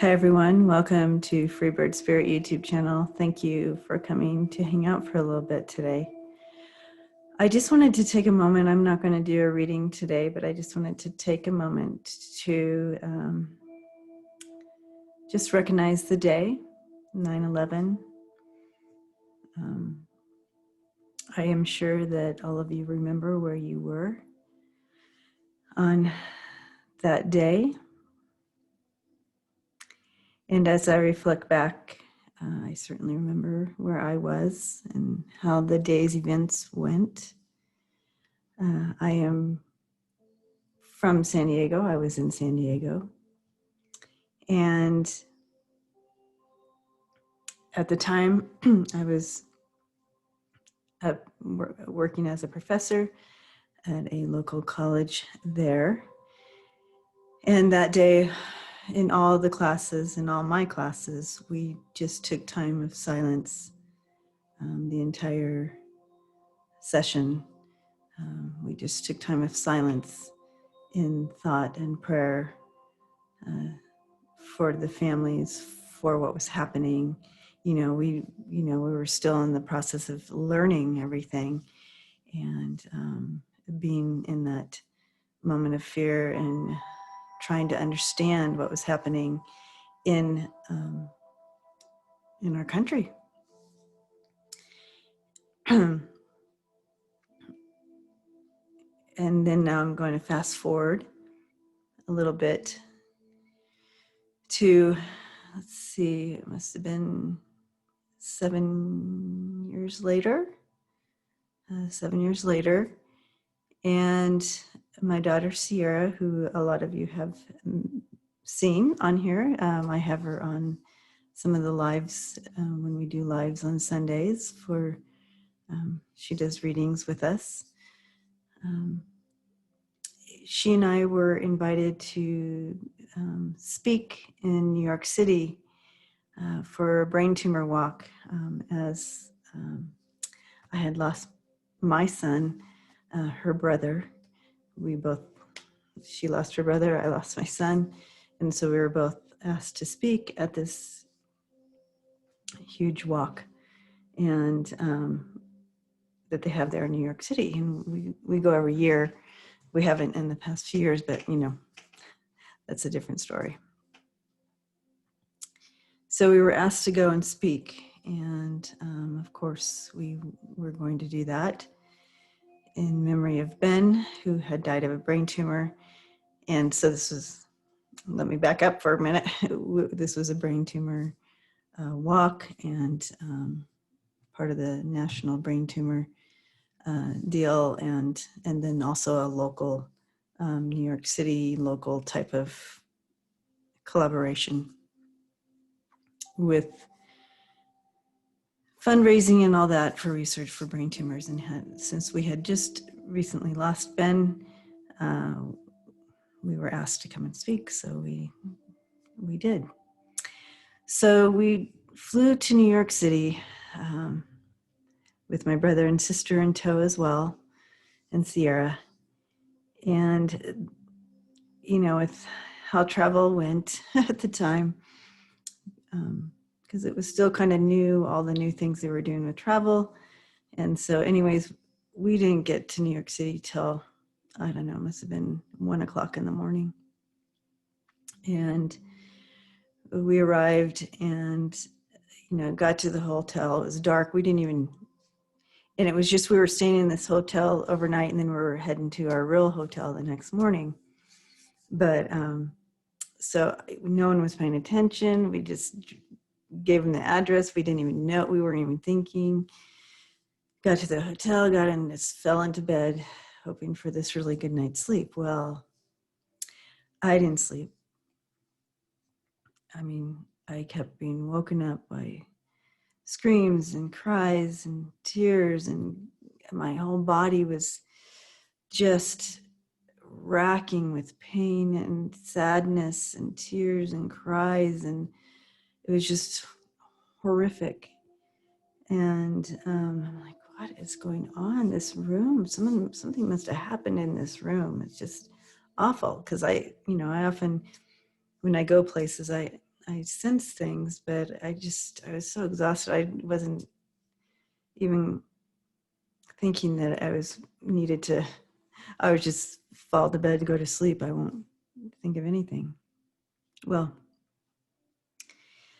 Hi everyone, welcome to Freebird Spirit YouTube channel. Thank you for coming to hang out for a little bit today. I just wanted to take a moment, I'm not going to do a reading today, but I just wanted to take a moment to just recognize the day, 9/11. I am sure that all of you remember where you were on that day. And as I reflect back, I certainly remember where I was and how the day's events went. I am from San Diego. I was in San Diego. And at the time, I was working as a professor at a local college there. And that day, in all the classes, in all my classes, we just took time of silence the entire session. We just took time of silence in thought and prayer for the families, for what was happening. We were still in the process of learning everything, and being in that moment of fear and trying to understand what was happening in our country. And then now I'm going to fast forward a little bit to, let's see, it must have been 7 years later. 7 years later. And my daughter Sierra, who a lot of you have seen on here, I have her on some of the lives when we do lives on Sundays. She does readings with us. She and I were invited to speak in New York City for a brain tumor walk, as I had lost my son, her brother. She lost her brother, I lost my son. And so we were both asked to speak at this huge walk and that they have there in New York City. And we go every year. We haven't in the past few years, but that's a different story. So we were asked to go and speak. And of course, we were going to do that in memory of Ben, who had died of a brain tumor. And so let me back up for a minute. This was a brain tumor walk and part of the national brain tumor deal, and then also a local New York City local type of collaboration with fundraising and all that for research for brain tumors. And since we had just recently lost Ben, we were asked to come and speak, so we did. So we flew to New York City with my brother and sister in tow as well, and Sierra. And, with how travel went at the time, because it was still kind of new, all the new things they were doing with travel. And so anyways, we didn't get to New York City till, I don't know, it must have been 1 o'clock in the morning. And we arrived and, got to the hotel. It was dark. And it was just, we were staying in this hotel overnight, and then we were heading to our real hotel the next morning. But so no one was paying attention. We just gave them the address. We didn't even know, we weren't even thinking. Got to the hotel, got in, just fell into bed, hoping for this really good night's sleep. Well, I didn't sleep. I kept being woken up by screams and cries and tears, and my whole body was just racking with pain and sadness and tears and cries, and it was just horrific. And I'm like, what is going on in this room? Something must have happened in this room. It's just awful, because I often, when I go places, I I sensed things, but I was so exhausted. I wasn't even thinking that I would just fall to bed to go to sleep. I won't think of anything. Well,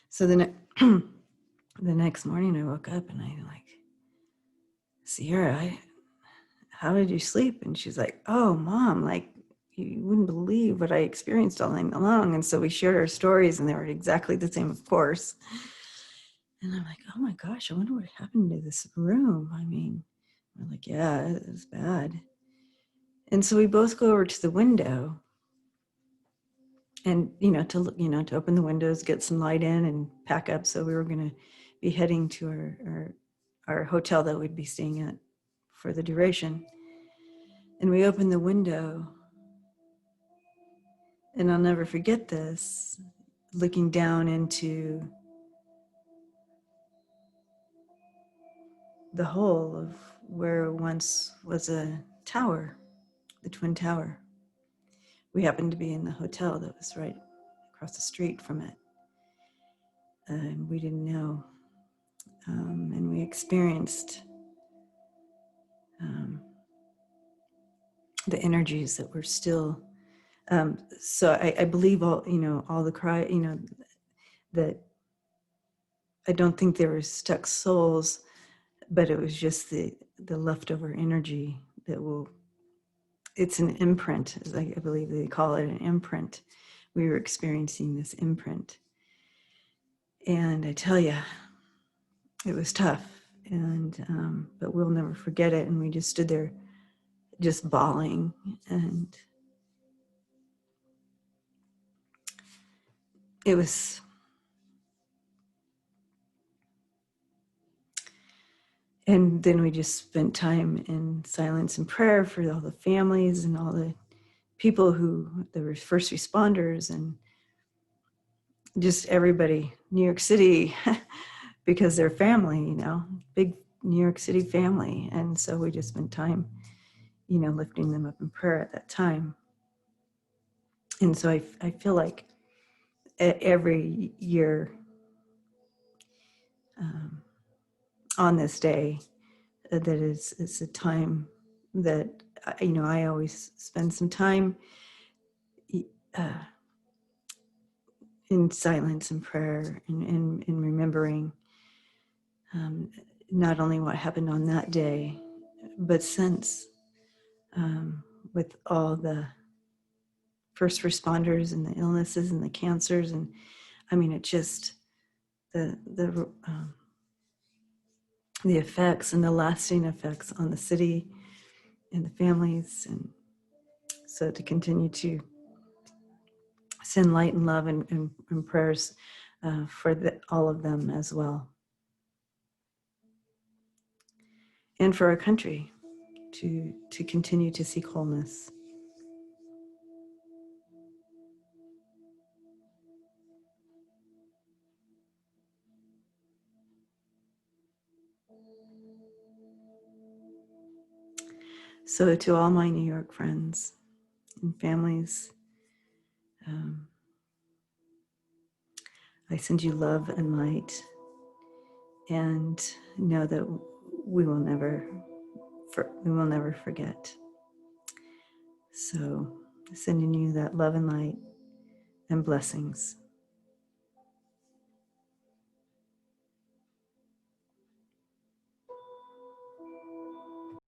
so the next morning I woke up and I'm like, Sierra, how did you sleep? And she's like, oh, Mom, like, you wouldn't believe what I experienced all night long. And so we shared our stories, and they were exactly the same, of course. And I'm like, oh my gosh, I wonder what happened to this room. I mean, we're like, yeah, it was bad. And so we both go over to the window, and to open the windows, get some light in, and pack up. So we were going to be heading to our hotel that we'd be staying at for the duration. And we opened the window, and I'll never forget this, looking down into the hole of where once was a tower, the Twin Tower. We happened to be in the hotel that was right across the street from it. And we didn't know. And we experienced the energies that were still. So I believe all the cry, that I don't think there were stuck souls, but it was just the leftover energy that it's an imprint, as I believe they call it, an imprint. We were experiencing this imprint. And I tell you, it was tough, but we'll never forget it. And we just stood there just bawling, and it was, and then we just spent time in silence and prayer for all the families and all the people the first responders, and just everybody, New York City, because they're family, big New York City family. And so we just spent time, lifting them up in prayer at that time. And so I feel like every year on this day, that it's a time that, I always spend some time in silence and prayer, and remembering not only what happened on that day, but since, with all the first responders and the illnesses and the cancers. And I mean, it just, the effects and the lasting effects on the city and the families. And so to continue to send light and love and prayers for all of them as well. And for our country to continue to seek wholeness. So to all my New York friends and families, I send you love and light, and know that we will never forget. So sending you that love and light and blessings.